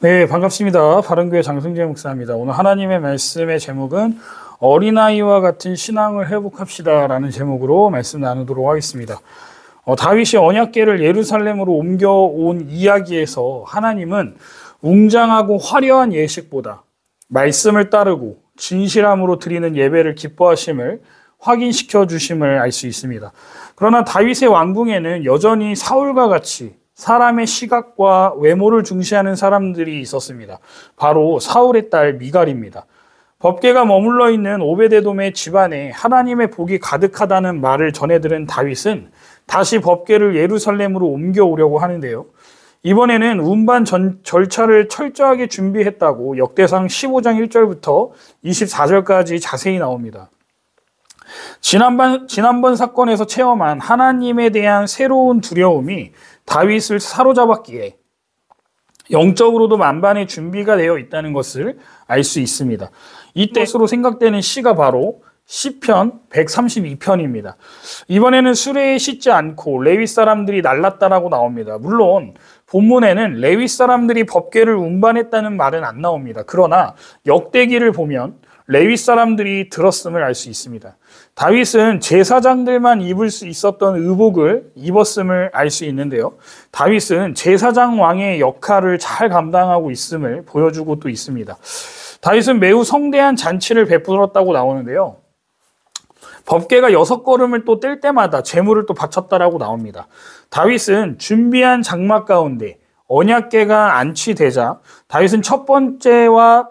네, 반갑습니다. 바른교회 장승재 목사입니다. 오늘 하나님의 말씀의 제목은 어린아이와 같은 신앙을 회복합시다라는 제목으로 말씀 나누도록 하겠습니다. 다윗이 언약궤를 예루살렘으로 옮겨온 이야기에서 하나님은 웅장하고 화려한 예식보다 말씀을 따르고 진실함으로 드리는 예배를 기뻐하심을 확인시켜 주심을 알 수 있습니다. 그러나 다윗의 왕궁에는 여전히 사울과 같이 사람의 시각과 외모를 중시하는 사람들이 있었습니다. 바로 사울의 딸 미갈입니다. 법궤가 머물러 있는 오베데돔의 집안에 하나님의 복이 가득하다는 말을 전해 들은 다윗은 다시 법궤를 예루살렘으로 옮겨오려고 하는데요. 이번에는 운반 절차를 철저하게 준비했다고 역대상 15장 1절부터 24절까지 자세히 나옵니다. 지난번 사건에서 체험한 하나님에 대한 새로운 두려움이 다윗을 사로잡았기에 영적으로도 만반의 준비가 되어 있다는 것을 알 수 있습니다. 이때로 생각되는 시가 바로 시편 132편입니다. 이번에는 수레에 싣지 않고 레위 사람들이 날랐다라고 나옵니다. 물론 본문에는 레위 사람들이 법궤를 운반했다는 말은 안 나옵니다. 그러나 역대기를 보면 레위 사람들이 들었음을 알 수 있습니다. 다윗은 제사장들만 입을 수 있었던 의복을 입었음을 알 수 있는데요. 다윗은 제사장 왕의 역할을 잘 감당하고 있음을 보여주고 또 있습니다. 다윗은 매우 성대한 잔치를 베풀었다고 나오는데요. 법궤가 6걸음을 또 뗄 때마다 제물을 또 바쳤다라고 나옵니다. 다윗은 준비한 장막 가운데 언약궤가 안치되자 다윗은 첫 번제와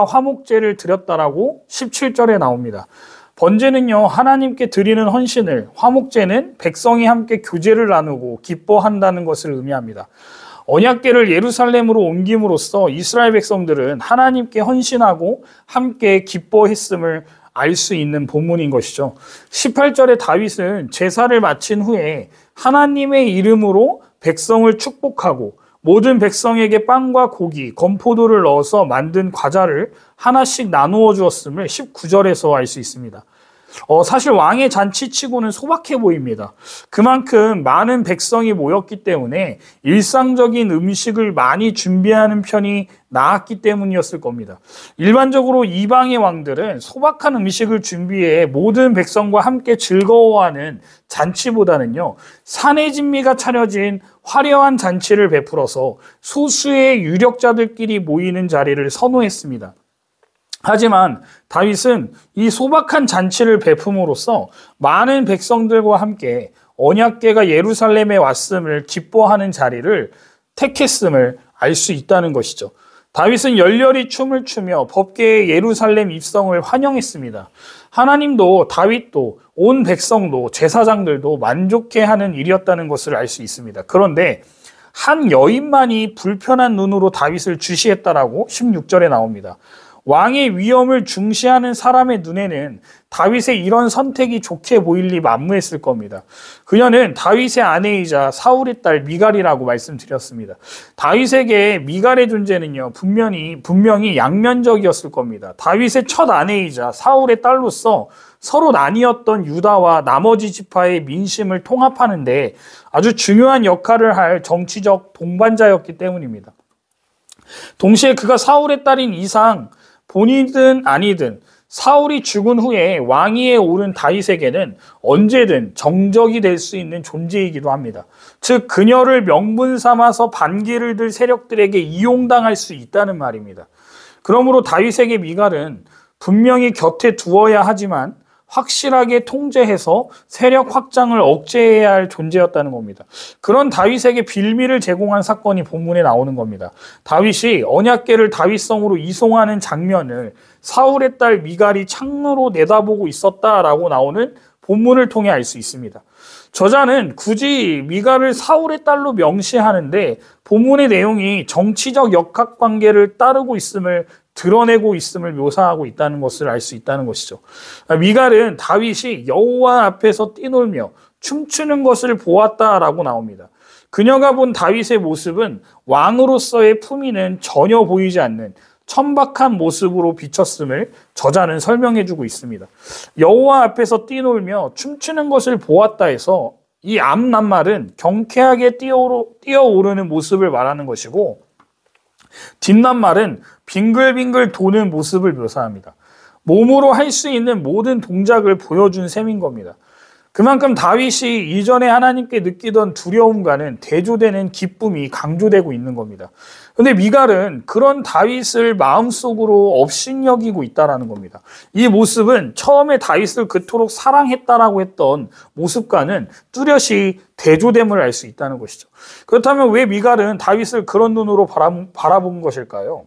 화목제를 드렸다라고 17절에 나옵니다. 번제는요, 하나님께 드리는 헌신을, 화목제는 백성이 함께 교제를 나누고 기뻐한다는 것을 의미합니다. 언약궤를 예루살렘으로 옮김으로써 이스라엘 백성들은 하나님께 헌신하고 함께 기뻐했음을 알 수 있는 본문인 것이죠. 18절에 다윗은 제사를 마친 후에 하나님의 이름으로 백성을 축복하고 모든 백성에게 빵과 고기, 건포도를 넣어서 만든 과자를 하나씩 나누어 주었음을 19절에서 알 수 있습니다. 사실 왕의 잔치치고는 소박해 보입니다. 그만큼 많은 백성이 모였기 때문에 일상적인 음식을 많이 준비하는 편이 나았기 때문이었을 겁니다. 일반적으로 이방의 왕들은 소박한 음식을 준비해 모든 백성과 함께 즐거워하는 잔치보다는요, 산의 진미가 차려진 화려한 잔치를 베풀어서 소수의 유력자들끼리 모이는 자리를 선호했습니다. 하지만 다윗은 이 소박한 잔치를 베품으로써 많은 백성들과 함께 언약궤가 예루살렘에 왔음을 기뻐하는 자리를 택했음을 알 수 있다는 것이죠. 다윗은 열렬히 춤을 추며 법궤의 예루살렘 입성을 환영했습니다. 하나님도 다윗도 온 백성도 제사장들도 만족해하는 일이었다는 것을 알 수 있습니다. 그런데 한 여인만이 불편한 눈으로 다윗을 주시했다라고 16절에 나옵니다. 왕의 위엄을 중시하는 사람의 눈에는 다윗의 이런 선택이 좋게 보일 리 만무했을 겁니다. 그녀는 다윗의 아내이자 사울의 딸 미갈이라고 말씀드렸습니다. 다윗에게 미갈의 존재는요, 분명히 양면적이었을 겁니다. 다윗의 첫 아내이자 사울의 딸로서 서로 나뉘었던 유다와 나머지 지파의 민심을 통합하는데 아주 중요한 역할을 할 정치적 동반자였기 때문입니다. 동시에 그가 사울의 딸인 이상, 본이든 아니든 사울이 죽은 후에 왕위에 오른 다윗에게는 언제든 정적이 될 수 있는 존재이기도 합니다. 즉 그녀를 명분 삼아서 반기를 들 세력들에게 이용당할 수 있다는 말입니다. 그러므로 다윗에게 미갈은 분명히 곁에 두어야 하지만 확실하게 통제해서 세력 확장을 억제해야 할 존재였다는 겁니다. 그런 다윗에게 빌미를 제공한 사건이 본문에 나오는 겁니다. 다윗이 언약궤를 다윗성으로 이송하는 장면을 사울의 딸 미갈이 창로로 내다보고 있었다라고 나오는 본문을 통해 알 수 있습니다. 저자는 굳이 미갈을 사울의 딸로 명시하는데 본문의 내용이 정치적 역학관계를 따르고 있음을 드러내고 있음을 묘사하고 있다는 것을 알 수 있다는 것이죠. 미갈은 다윗이 여호와 앞에서 뛰놀며 춤추는 것을 보았다라고 나옵니다. 그녀가 본 다윗의 모습은 왕으로서의 품위는 전혀 보이지 않는 천박한 모습으로 비쳤음을 저자는 설명해주고 있습니다. 여호와 앞에서 뛰놀며 춤추는 것을 보았다 해서 이 앞낱말은 경쾌하게 뛰어오르는 모습을 말하는 것이고, 뒷낱말은 빙글빙글 도는 모습을 묘사합니다. 몸으로 할 수 있는 모든 동작을 보여준 셈인 겁니다. 그만큼 다윗이 이전에 하나님께 느끼던 두려움과는 대조되는 기쁨이 강조되고 있는 겁니다. 그런데 미갈은 그런 다윗을 마음속으로 업신여기고 있다는 겁니다. 이 모습은 처음에 다윗을 그토록 사랑했다라고 했던 모습과는 뚜렷이 대조됨을 알 수 있다는 것이죠. 그렇다면 왜 미갈은 다윗을 그런 눈으로 바라본 것일까요?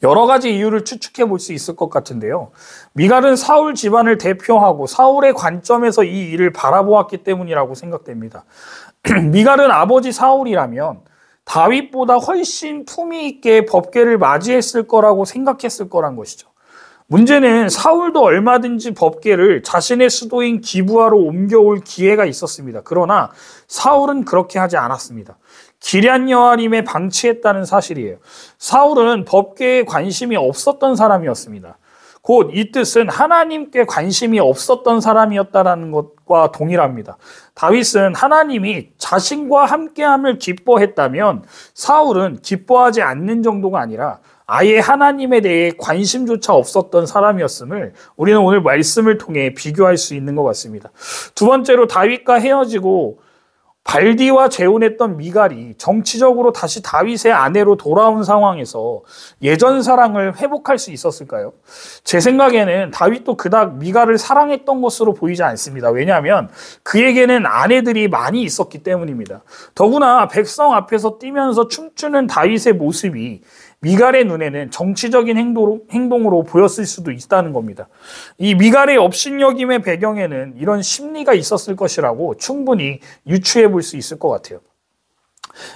여러 가지 이유를 추측해 볼 수 있을 것 같은데요. 미갈은 사울 집안을 대표하고 사울의 관점에서 이 일을 바라보았기 때문이라고 생각됩니다. 미갈은 아버지 사울이라면 다윗보다 훨씬 품위 있게 법궤를 맞이했을 거라고 생각했을 거란 것이죠. 문제는 사울도 얼마든지 법궤를 자신의 수도인 기브아로 옮겨올 기회가 있었습니다. 그러나 사울은 그렇게 하지 않았습니다. 기럇 여아림에 방치했다는 사실이에요. 사울은 법궤에 관심이 없었던 사람이었습니다. 곧 이 뜻은 하나님께 관심이 없었던 사람이었다는 것과 동일합니다. 다윗은 하나님이 자신과 함께함을 기뻐했다면 사울은 기뻐하지 않는 정도가 아니라 아예 하나님에 대해 관심조차 없었던 사람이었음을 우리는 오늘 말씀을 통해 비교할 수 있는 것 같습니다. 두 번째로 다윗과 헤어지고 발디와 재혼했던 미갈이 정치적으로 다시 다윗의 아내로 돌아온 상황에서 예전 사랑을 회복할 수 있었을까요? 제 생각에는 다윗도 그닥 미갈을 사랑했던 것으로 보이지 않습니다. 왜냐하면 그에게는 아내들이 많이 있었기 때문입니다. 더구나 백성 앞에서 뛰면서 춤추는 다윗의 모습이 미갈의 눈에는 정치적인 행동으로 보였을 수도 있다는 겁니다. 이 미갈의 업신여김의 배경에는 이런 심리가 있었을 것이라고 충분히 유추해 볼 수 있을 것 같아요.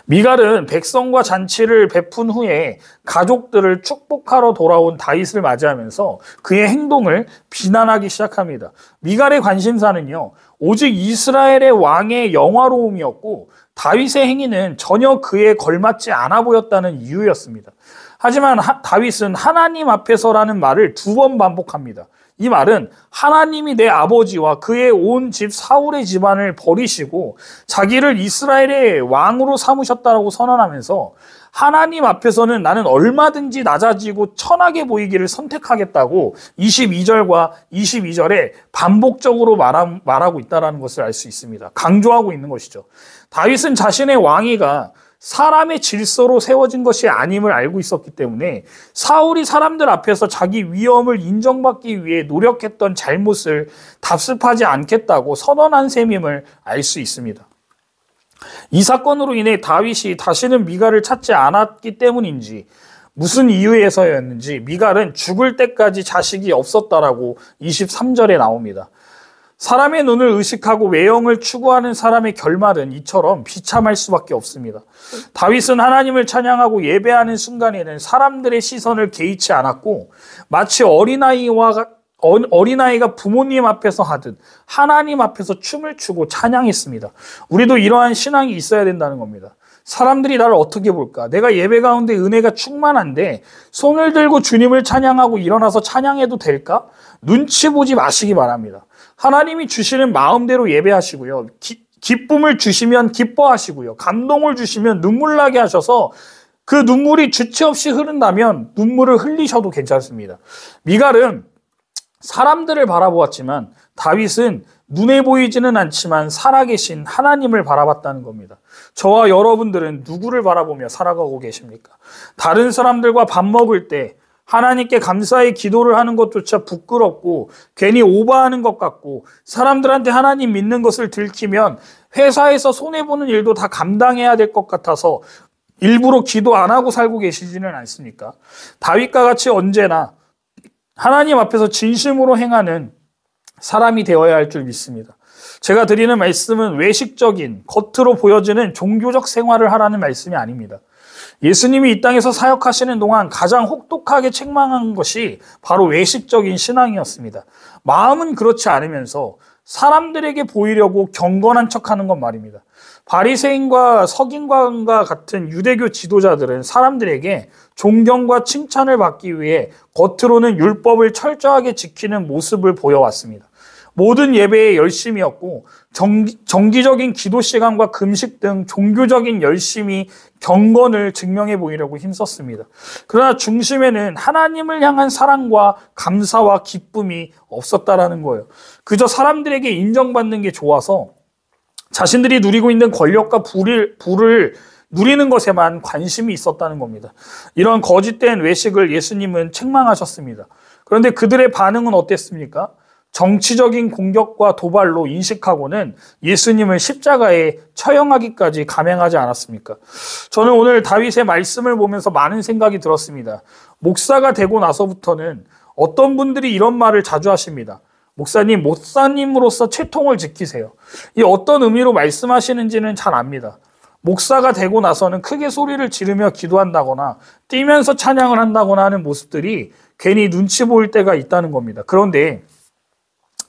미갈은 백성과 잔치를 베푼 후에 가족들을 축복하러 돌아온 다윗을 맞이하면서 그의 행동을 비난하기 시작합니다. 미갈의 관심사는요, 오직 이스라엘의 왕의 영화로움이었고 다윗의 행위는 전혀 그에 걸맞지 않아 보였다는 이유였습니다. 하지만 다윗은 하나님 앞에서라는 말을 2번 반복합니다. 이 말은 하나님이 내 아버지와 그의 온 집 사울의 집안을 버리시고 자기를 이스라엘의 왕으로 삼으셨다고 선언하면서 하나님 앞에서는 나는 얼마든지 낮아지고 천하게 보이기를 선택하겠다고 22절과 22절에 반복적으로 말하고 있다는 것을 알 수 있습니다. 강조하고 있는 것이죠. 다윗은 자신의 왕위가 사람의 질서로 세워진 것이 아님을 알고 있었기 때문에 사울이 사람들 앞에서 자기 위엄을 인정받기 위해 노력했던 잘못을 답습하지 않겠다고 선언한 셈임을 알 수 있습니다. 이 사건으로 인해 다윗이 다시는 미갈을 찾지 않았기 때문인지 무슨 이유에서였는지 미갈은 죽을 때까지 자식이 없었다라고 23절에 나옵니다. 사람의 눈을 의식하고 외형을 추구하는 사람의 결말은 이처럼 비참할 수밖에 없습니다. 다윗은 하나님을 찬양하고 예배하는 순간에는 사람들의 시선을 개의치 않았고 마치 어린아이가 부모님 앞에서 하듯 하나님 앞에서 춤을 추고 찬양했습니다. 우리도 이러한 신앙이 있어야 된다는 겁니다. 사람들이 나를 어떻게 볼까? 내가 예배 가운데 은혜가 충만한데 손을 들고 주님을 찬양하고 일어나서 찬양해도 될까? 눈치 보지 마시기 바랍니다. 하나님이 주시는 마음대로 예배하시고요. 기쁨을 주시면 기뻐하시고요. 감동을 주시면 눈물 나게 하셔서 그 눈물이 주체 없이 흐른다면 눈물을 흘리셔도 괜찮습니다. 미갈은 사람들을 바라보았지만 다윗은 눈에 보이지는 않지만 살아계신 하나님을 바라봤다는 겁니다. 저와 여러분들은 누구를 바라보며 살아가고 계십니까? 다른 사람들과 밥 먹을 때 하나님께 감사의 기도를 하는 것조차 부끄럽고 괜히 오버하는 것 같고 사람들한테 하나님 믿는 것을 들키면 회사에서 손해보는 일도 다 감당해야 될 것 같아서 일부러 기도 안 하고 살고 계시지는 않습니까? 다윗과 같이 언제나 하나님 앞에서 진심으로 행하는 사람이 되어야 할 줄 믿습니다. 제가 드리는 말씀은 외식적인, 겉으로 보여지는 종교적 생활을 하라는 말씀이 아닙니다. 예수님이 이 땅에서 사역하시는 동안 가장 혹독하게 책망한 것이 바로 외식적인 신앙이었습니다. 마음은 그렇지 않으면서 사람들에게 보이려고 경건한 척하는 건 말입니다. 바리새인과 서기관과 같은 유대교 지도자들은 사람들에게 존경과 칭찬을 받기 위해 겉으로는 율법을 철저하게 지키는 모습을 보여왔습니다. 모든 예배에 열심이었고 정기적인 기도 시간과 금식 등 종교적인 열심이 경건을 증명해 보이려고 힘썼습니다. 그러나 중심에는 하나님을 향한 사랑과 감사와 기쁨이 없었다라는 거예요. 그저 사람들에게 인정받는 게 좋아서 자신들이 누리고 있는 권력과 부를 누리는 것에만 관심이 있었다는 겁니다. 이런 거짓된 외식을 예수님은 책망하셨습니다. 그런데 그들의 반응은 어땠습니까? 정치적인 공격과 도발로 인식하고는 예수님을 십자가에 처형하기까지 감행하지 않았습니까? 저는 오늘 다윗의 말씀을 보면서 많은 생각이 들었습니다. 목사가 되고 나서부터는 어떤 분들이 이런 말을 자주 하십니다. 목사님으로서 채통을 지키세요. 이 어떤 의미로 말씀하시는지는 잘 압니다. 목사가 되고 나서는 크게 소리를 지르며 기도한다거나 뛰면서 찬양을 한다거나 하는 모습들이 괜히 눈치 보일 때가 있다는 겁니다. 그런데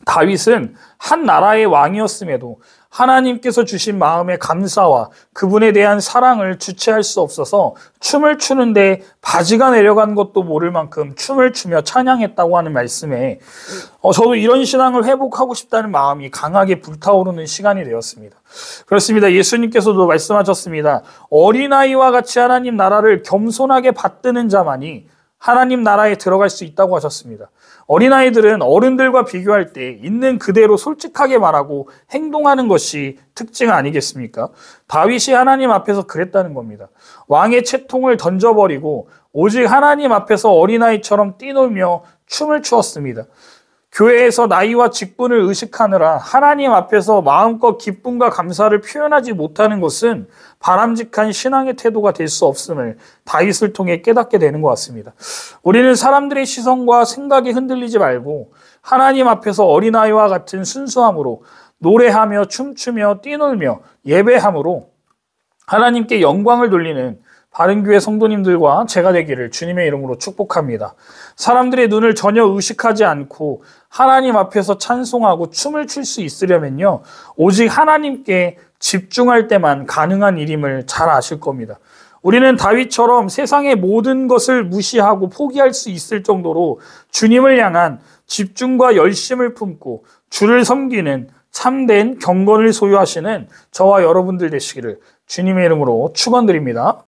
다윗은 한 나라의 왕이었음에도 하나님께서 주신 마음의 감사와 그분에 대한 사랑을 주체할 수 없어서 춤을 추는데 바지가 내려간 것도 모를 만큼 춤을 추며 찬양했다고 하는 말씀에 저도 이런 신앙을 회복하고 싶다는 마음이 강하게 불타오르는 시간이 되었습니다. 그렇습니다. 예수님께서도 말씀하셨습니다. 어린아이와 같이 하나님 나라를 겸손하게 받드는 자만이 하나님 나라에 들어갈 수 있다고 하셨습니다. 어린아이들은 어른들과 비교할 때 있는 그대로 솔직하게 말하고 행동하는 것이 특징 아니겠습니까? 다윗이 하나님 앞에서 그랬다는 겁니다. 왕의 채통을 던져버리고 오직 하나님 앞에서 어린아이처럼 뛰놀며 춤을 추었습니다. 교회에서 나이와 직분을 의식하느라 하나님 앞에서 마음껏 기쁨과 감사를 표현하지 못하는 것은 바람직한 신앙의 태도가 될 수 없음을 다윗을 통해 깨닫게 되는 것 같습니다. 우리는 사람들의 시선과 생각에 흔들리지 말고 하나님 앞에서 어린아이와 같은 순수함으로 노래하며 춤추며 뛰놀며 예배함으로 하나님께 영광을 돌리는 바른교회 성도님들과 제가 되기를 주님의 이름으로 축복합니다. 사람들의 눈을 전혀 의식하지 않고 하나님 앞에서 찬송하고 춤을 출 수 있으려면요, 오직 하나님께 집중할 때만 가능한 일임을 잘 아실 겁니다. 우리는 다윗처럼 세상의 모든 것을 무시하고 포기할 수 있을 정도로 주님을 향한 집중과 열심을 품고 주를 섬기는 참된 경건을 소유하시는 저와 여러분들 되시기를 주님의 이름으로 축원드립니다.